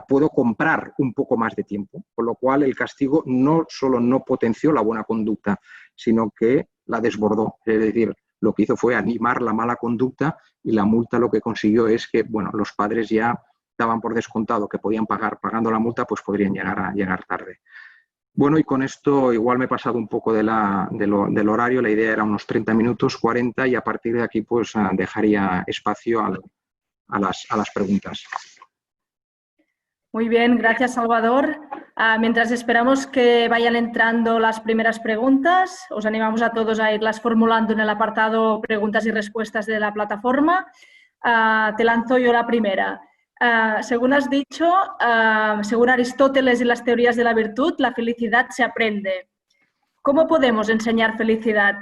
Puedo comprar un poco más de tiempo, con lo cual el castigo no solo no potenció la buena conducta, sino que la desbordó. Es decir, lo que hizo fue animar la mala conducta, y la multa lo que consiguió es que, bueno, los padres ya daban por descontado que podían pagando la multa, pues podrían llegar tarde. Bueno, y con esto igual me he pasado un poco del horario. La idea era unos 30 minutos, 40, y a partir de aquí pues dejaría espacio a las preguntas. Muy bien, gracias, Salvador. Mientras esperamos que vayan entrando las primeras preguntas, os animamos a todos a irlas formulando en el apartado preguntas y respuestas de la plataforma. Te lanzo yo la primera. Según has dicho, según Aristóteles y las teorías de la virtud, la felicidad se aprende. ¿Cómo podemos enseñar felicidad?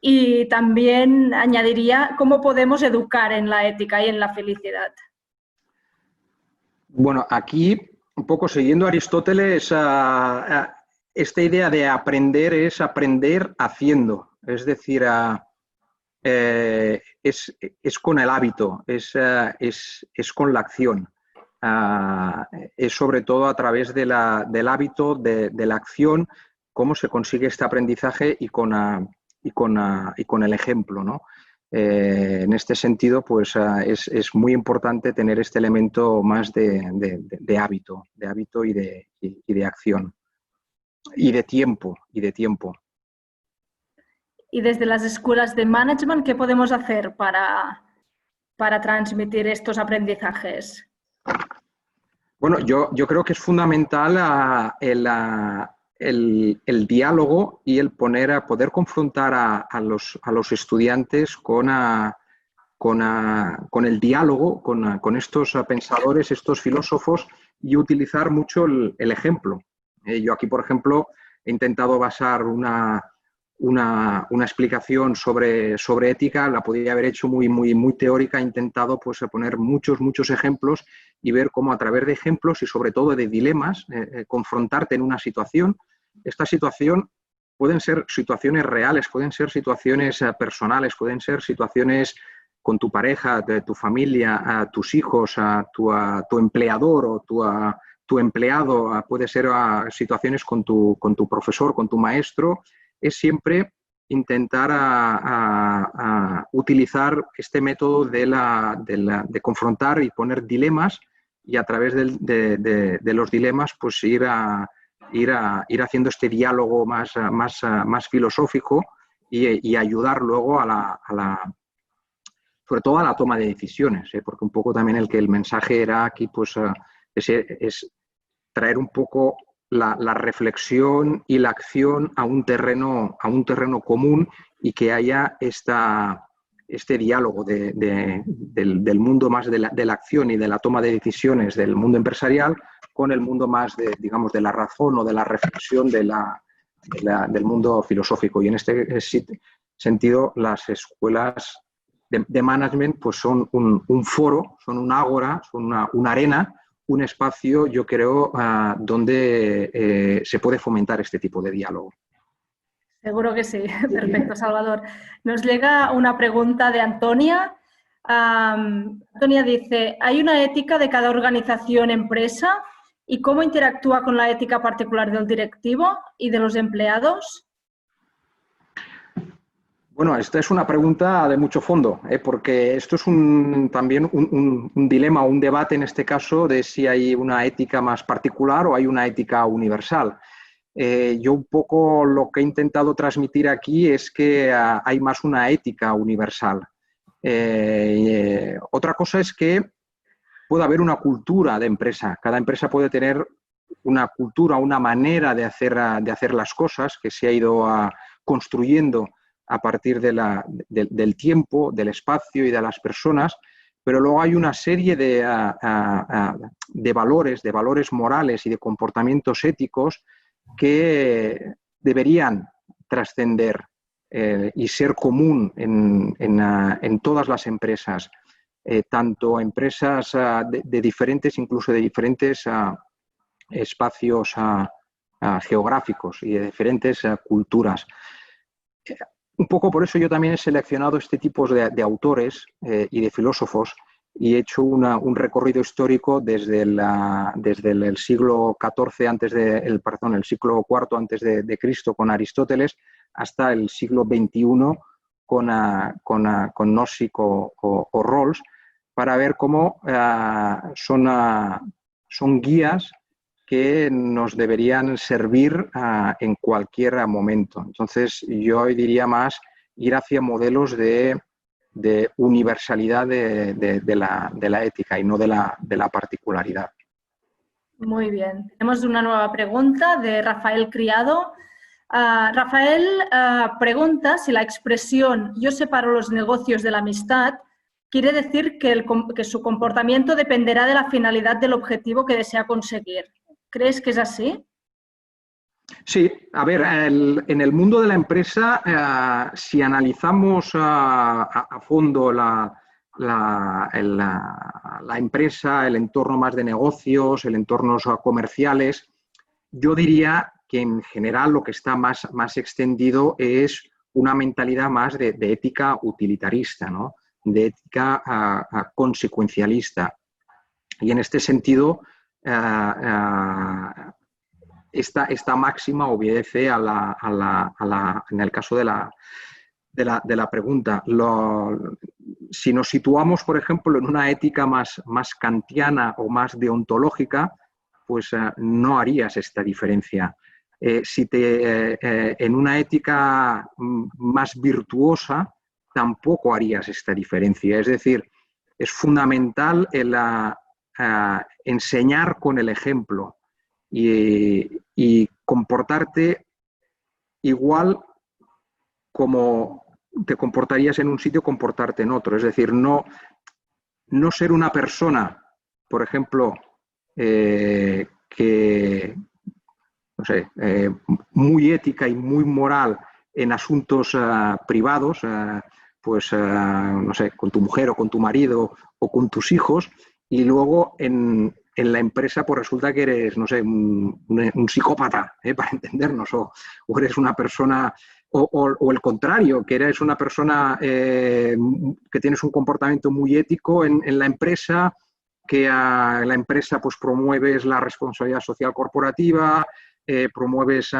Y también añadiría, ¿cómo podemos educar en la ética y en la felicidad? Bueno, aquí, un poco siguiendo a Aristóteles, esta idea de aprender es aprender haciendo. Es decir, es con el hábito, es con la acción. Es sobre todo a través del hábito, de la acción, cómo se consigue este aprendizaje, y con el ejemplo, ¿no? En este sentido, pues es muy importante tener este elemento más de hábito y de acción, y de tiempo. Y desde las escuelas de management, ¿qué podemos hacer para transmitir estos aprendizajes? Bueno, yo creo que es fundamental el diálogo, y el poder confrontar a los estudiantes con el diálogo, con estos pensadores, estos filósofos, y utilizar mucho el ejemplo. Yo aquí, por ejemplo, he intentado basar una explicación sobre ética. La podría haber hecho muy teórica. He intentado pues poner muchos ejemplos, y ver cómo a través de ejemplos, y sobre todo de dilemas, confrontarte en una situación. Esta situación pueden ser situaciones reales, pueden ser situaciones personales, pueden ser situaciones con tu pareja, de tu familia, a tus hijos, a tu empleador o tu empleado, puede ser situaciones con tu profesor, con tu maestro. Es siempre intentar utilizar este método de confrontar y poner dilemas, y a través de los dilemas pues ir haciendo este diálogo más filosófico, y ayudar luego sobre todo a la toma de decisiones, porque un poco también el mensaje era aquí pues es traer un poco la reflexión y la acción a un terreno común y que haya este diálogo del mundo más de la acción y de la toma de decisiones del mundo empresarial con el mundo más digamos, de la razón o de la reflexión del mundo filosófico. Y en este sentido, las escuelas de management pues son un foro, son un ágora, son una arena, un espacio, yo creo, donde se puede fomentar este tipo de diálogo. Seguro que sí. Perfecto, Salvador. Nos llega una pregunta de Antonia. Antonia dice, ¿hay una ética de cada organización empresa? ¿Y cómo interactúa con la ética particular del directivo y de los empleados? Bueno, esta es una pregunta de mucho fondo, porque esto es también un dilema, un debate en este caso de si hay una ética más particular o hay una ética universal. Yo un poco lo que he intentado transmitir aquí es que hay más una ética universal. Otra cosa es que puede haber una cultura de empresa. Cada empresa puede tener una cultura, una manera de hacer las cosas que se ha ido construyendo a partir del tiempo, del espacio y de las personas, pero luego hay una serie de valores morales y de comportamientos éticos que deberían trascender y ser común en todas las empresas, tanto empresas de diferentes, incluso de diferentes espacios geográficos y de diferentes culturas. Un poco por eso yo también he seleccionado este tipo de autores y de filósofos y he hecho un recorrido histórico desde el siglo XIV el siglo IV antes de Cristo con Aristóteles hasta el siglo XXI con Nozick o Rawls, para ver cómo son guías que nos deberían servir en cualquier momento. Entonces, yo diría más ir hacia modelos de universalidad de la ética y no de la particularidad. Muy bien. Tenemos una nueva pregunta de Rafael Criado. Rafael pregunta si la expresión "yo separo los negocios de la amistad" quiere decir que su comportamiento dependerá de la finalidad del objetivo que desea conseguir. ¿Crees que es así? Sí, a ver, en el mundo de la empresa, si analizamos a fondo la empresa, el entorno más de negocios, el entorno comerciales, yo diría que en general lo que está más extendido es una mentalidad más de ética utilitarista, ¿no? De ética consecuencialista. Y en este sentido, esta máxima obedece en el caso de la pregunta. Si nos situamos, por ejemplo, en una ética más kantiana o más deontológica, pues no harías esta diferencia. En una ética más virtuosa, tampoco harías esta diferencia. Es decir, es fundamental enseñar con el ejemplo y comportarte igual como te comportarías en un sitio, comportarte en otro. Es decir, no ser una persona, por ejemplo, que, no sé, muy ética y muy moral en asuntos privados, pues, no sé, con tu mujer o con tu marido o con tus hijos, y luego en la empresa pues resulta que eres, no sé, un psicópata, para entendernos, o eres una persona, o el contrario, que eres una persona que tienes un comportamiento muy ético en la empresa, que la empresa pues promueves la responsabilidad social corporativa, promueves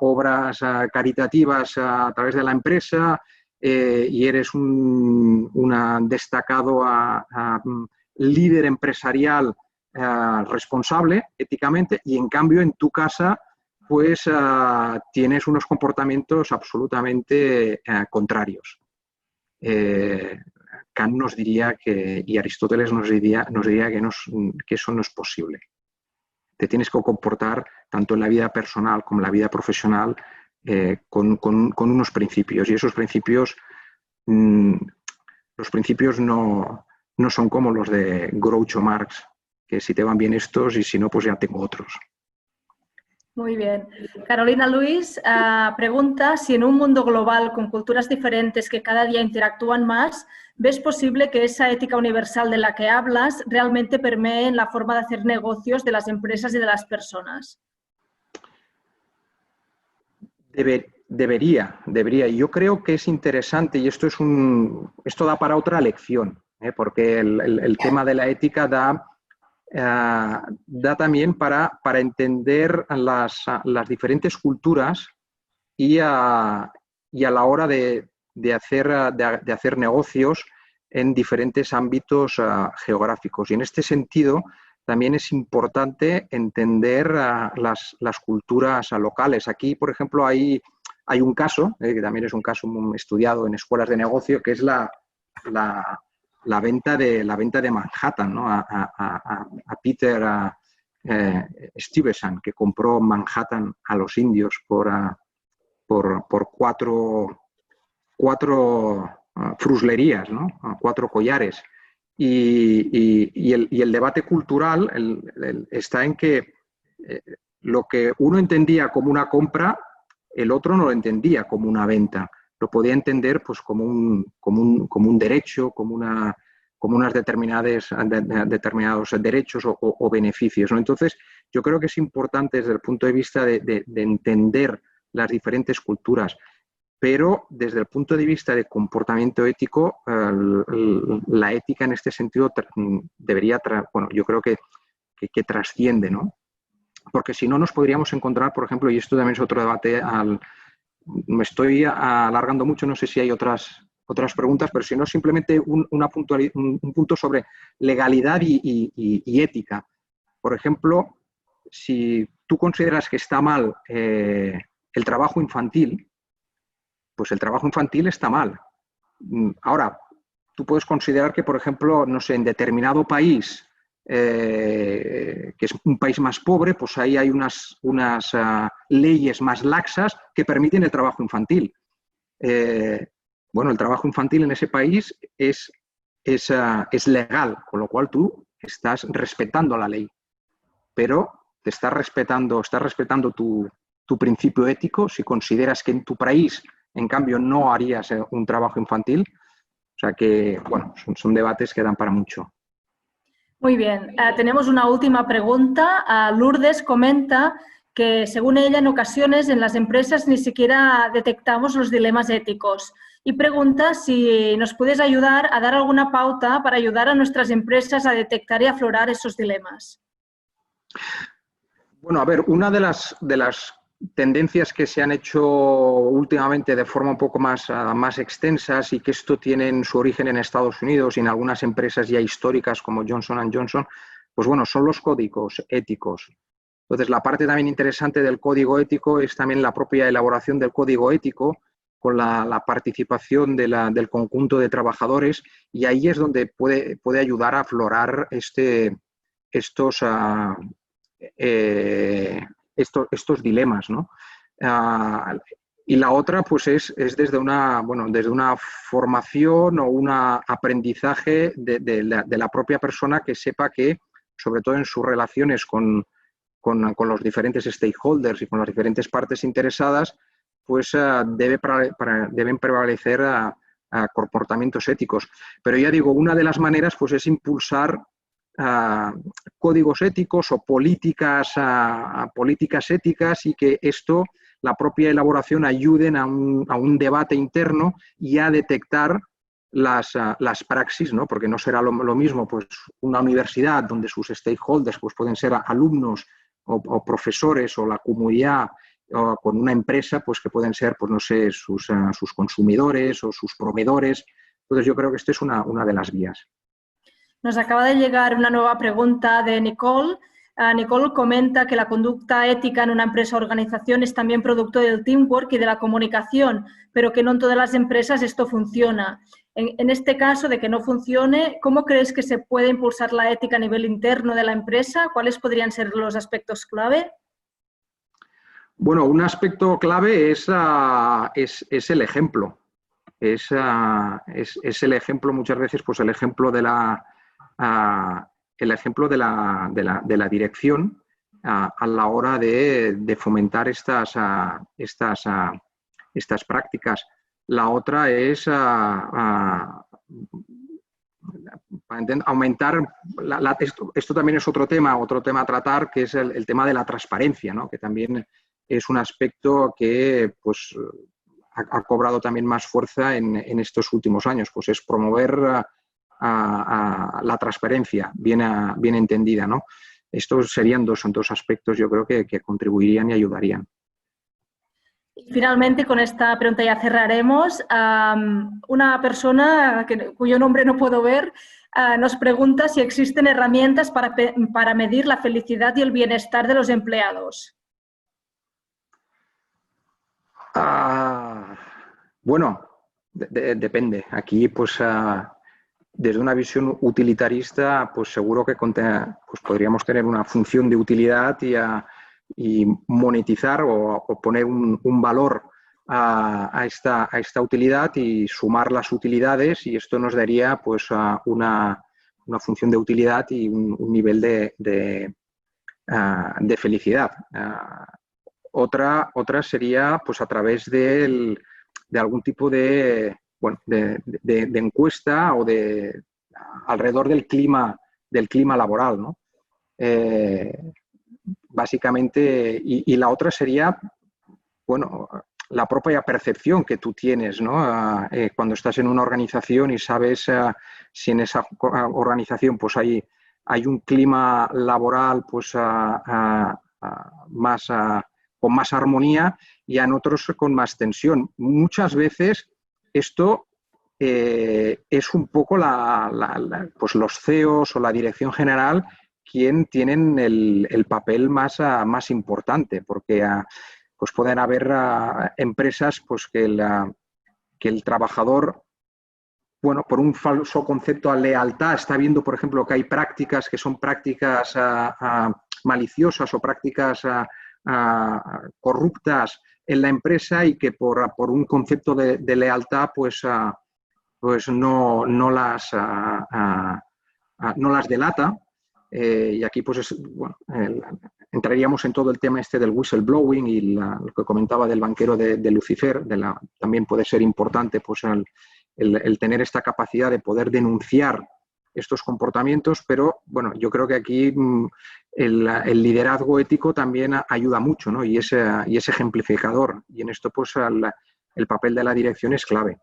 obras caritativas a través de la empresa y eres un destacado líder empresarial responsable éticamente, y en cambio en tu casa pues tienes unos comportamientos absolutamente contrarios. Kant nos diría y Aristóteles nos diría que eso no es posible. te tienes que comportar tanto en la vida personal como en la vida profesional con unos principios. Y esos principios, los principios no son como los de Groucho Marx, que si te van bien estos y si no, pues ya tengo otros. Muy bien. Carolina Luis pregunta si en un mundo global con culturas diferentes que cada día interactúan más, ¿ves posible que esa ética universal de la que hablas realmente permee en la forma de hacer negocios de las empresas y de las personas? Debería. Y yo creo que es interesante, y esto da para otra lección, porque el tema de la ética da también para entender las diferentes culturas y a la hora de hacer negocios en diferentes ámbitos geográficos. Y en este sentido también es importante entender las culturas locales. Aquí, por ejemplo, hay un caso, que también es un caso muy estudiado en escuelas de negocio, que es la venta de Manhattan, ¿no? a Peter Stuyvesant, que compró Manhattan a los indios por cuatro fruslerías, ¿no? 4 collares. Y el debate cultural está en que lo que uno entendía como una compra, el otro no lo entendía como una venta. Lo podía entender pues, como un derecho, como unos determinados derechos o beneficios, ¿no? Entonces, yo creo que es importante desde el punto de vista de entender las diferentes culturas, pero desde el punto de vista de comportamiento ético, la ética en este sentido debería, yo creo que trasciende, ¿no? Porque si no nos podríamos encontrar, por ejemplo, y esto también es otro debate, me estoy alargando mucho, no sé si hay otras preguntas, pero si no, simplemente un punto sobre legalidad y ética. Por ejemplo, si tú consideras que está mal el trabajo infantil, pues el trabajo infantil está mal. Ahora, tú puedes considerar que, por ejemplo, no sé, en determinado país, que es un país más pobre, pues ahí hay unas leyes más laxas que permiten el trabajo infantil. Bueno, el trabajo infantil en ese país es legal, con lo cual tú estás respetando la ley, pero te estás respetando tu principio ético si consideras que en tu país, en cambio, no harías un trabajo infantil. O sea que, bueno, son debates que dan para mucho. Muy bien. Tenemos una última pregunta. Lourdes comenta que, según ella, en ocasiones en las empresas ni siquiera detectamos los dilemas éticos y pregunta si nos puedes ayudar a dar alguna pauta para ayudar a nuestras empresas a detectar y aflorar esos dilemas. Bueno, a ver, una de las tendencias que se han hecho últimamente de forma un poco más extensas y que esto tiene su origen en Estados Unidos y en algunas empresas ya históricas como Johnson & Johnson, pues bueno, son los códigos éticos. Entonces, la parte también interesante del código ético es también la propia elaboración del código ético con la participación del conjunto de trabajadores, y ahí es donde puede ayudar a aflorar estos dilemas, ¿no? Y la otra, pues es desde una formación o un aprendizaje de la propia persona, que sepa que, sobre todo en sus relaciones con los diferentes stakeholders y con las diferentes partes interesadas, pues deben prevalecer comportamientos éticos. Pero ya digo, una de las maneras pues es impulsar códigos éticos o políticas éticas, y que esto, la propia elaboración, ayuden a un debate interno y a detectar las praxis, ¿no? Porque no será lo mismo pues una universidad donde sus stakeholders pues pueden ser alumnos o profesores, o la comunidad, o con una empresa pues que pueden ser, pues no sé, sus consumidores o sus proveedores. Entonces yo creo que esta es una de las vías. Nos acaba de llegar una nueva pregunta de Nicole. Nicole comenta que la conducta ética en una empresa o organización es también producto del teamwork y de la comunicación, pero que no en todas las empresas esto funciona. En este caso de que no funcione, ¿cómo crees que se puede impulsar la ética a nivel interno de la empresa? ¿Cuáles podrían ser los aspectos clave? Bueno, un aspecto clave es el ejemplo. Es el ejemplo muchas veces, pues el ejemplo de la dirección a la hora de fomentar estas prácticas. La otra es aumentar, esto también es otro tema a tratar, que es el tema de la transparencia, ¿no? Que también es un aspecto que pues, ha cobrado también más fuerza en estos últimos años, pues es promover la transparencia bien entendida, ¿no? Estos serían dos aspectos, yo creo, que contribuirían y ayudarían. Finalmente, con esta pregunta ya cerraremos. Una persona cuyo nombre no puedo ver nos pregunta si existen herramientas para medir la felicidad y el bienestar de los empleados. Bueno, depende. Aquí, pues, desde una visión utilitarista, pues seguro que pues, podríamos tener una función de utilidad y monetizar o poner un valor a esta utilidad y sumar las utilidades, y esto nos daría pues una función de utilidad y un nivel de felicidad. Otra sería pues a través de algún tipo de encuesta o alrededor del clima laboral, ¿no? Básicamente, y la otra sería, bueno, la propia percepción que tú tienes, ¿no? Cuando estás en una organización y sabes si en esa organización pues hay un clima laboral pues con más armonía, y en otros con más tensión. Muchas veces esto es un poco pues los CEOs o la dirección general quien tienen el papel más importante, porque pues pueden haber empresas pues que el trabajador, bueno, por un falso concepto a lealtad, está viendo, por ejemplo, que hay prácticas que son prácticas maliciosas o prácticas corruptas en la empresa, y que por un concepto de lealtad pues no las delata. Y aquí pues entraríamos en todo el tema del whistleblowing y lo que comentaba del banquero de Lucifer. También puede ser importante pues el tener esta capacidad de poder denunciar estos comportamientos, pero bueno, yo creo que aquí el liderazgo ético también ayuda mucho, ¿no? Y es ejemplificador, y en esto pues el papel de la dirección es clave.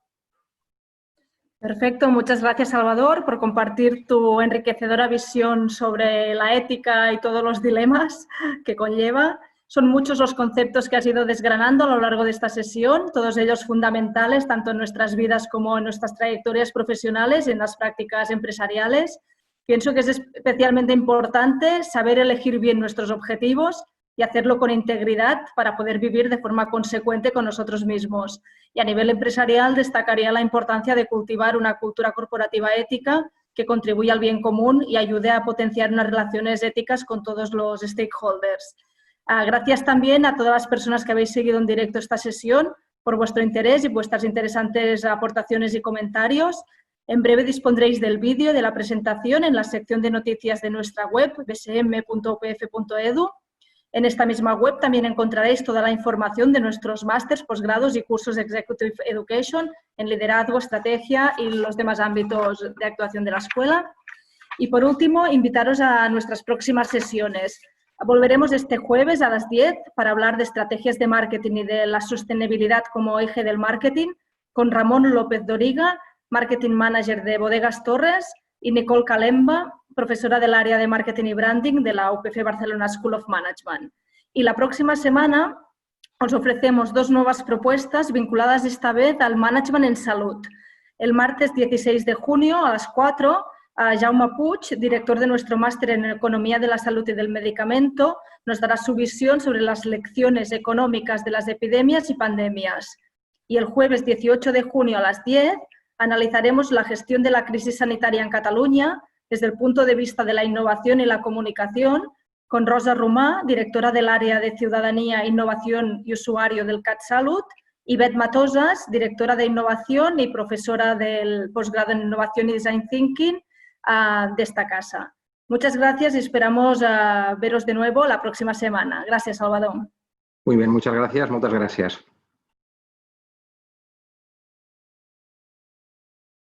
Perfecto, muchas gracias, Salvador, por compartir tu enriquecedora visión sobre la ética y todos los dilemas que conlleva. Son muchos los conceptos que has ido desgranando a lo largo de esta sesión, todos ellos fundamentales tanto en nuestras vidas como en nuestras trayectorias profesionales y en las prácticas empresariales. Pienso que es especialmente importante saber elegir bien nuestros objetivos y hacerlo con integridad para poder vivir de forma consecuente con nosotros mismos. Y a nivel empresarial destacaría la importancia de cultivar una cultura corporativa ética que contribuya al bien común y ayude a potenciar unas relaciones éticas con todos los stakeholders. Gracias también a todas las personas que habéis seguido en directo esta sesión por vuestro interés y vuestras interesantes aportaciones y comentarios. En breve dispondréis del vídeo de la presentación en la sección de noticias de nuestra web, bsm.upf.edu. En esta misma web también encontraréis toda la información de nuestros másters, posgrados y cursos de Executive Education en liderazgo, estrategia y los demás ámbitos de actuación de la escuela. Y por último, invitaros a nuestras próximas sesiones. Volveremos este jueves a las 10 para hablar de estrategias de marketing y de la sostenibilidad como eje del marketing con Ramón López Doriga, Marketing Manager de Bodegas Torres, y Nicole Calemba, profesora del área de Marketing y Branding de la UPF Barcelona School of Management. Y la próxima semana os ofrecemos dos nuevas propuestas vinculadas esta vez al management en salud. El martes 16 de junio a las 4 Jaume Puig, director de nuestro máster en Economía de la Salud y del Medicamento, nos dará su visión sobre las lecciones económicas de las epidemias y pandemias. Y el jueves 18 de junio a las 10 analizaremos la gestión de la crisis sanitaria en Cataluña desde el punto de vista de la innovación y la comunicación, con Rosa Romà, directora del área de Ciudadanía, Innovación y Usuario del CatSalut, y Beth Matosas, directora de Innovación y profesora del posgrado en Innovación y Design Thinking de esta casa. Muchas gracias y esperamos veros de nuevo la próxima semana. Gracias, Salvador. Muy bien, muchas gracias, moltes gràcies.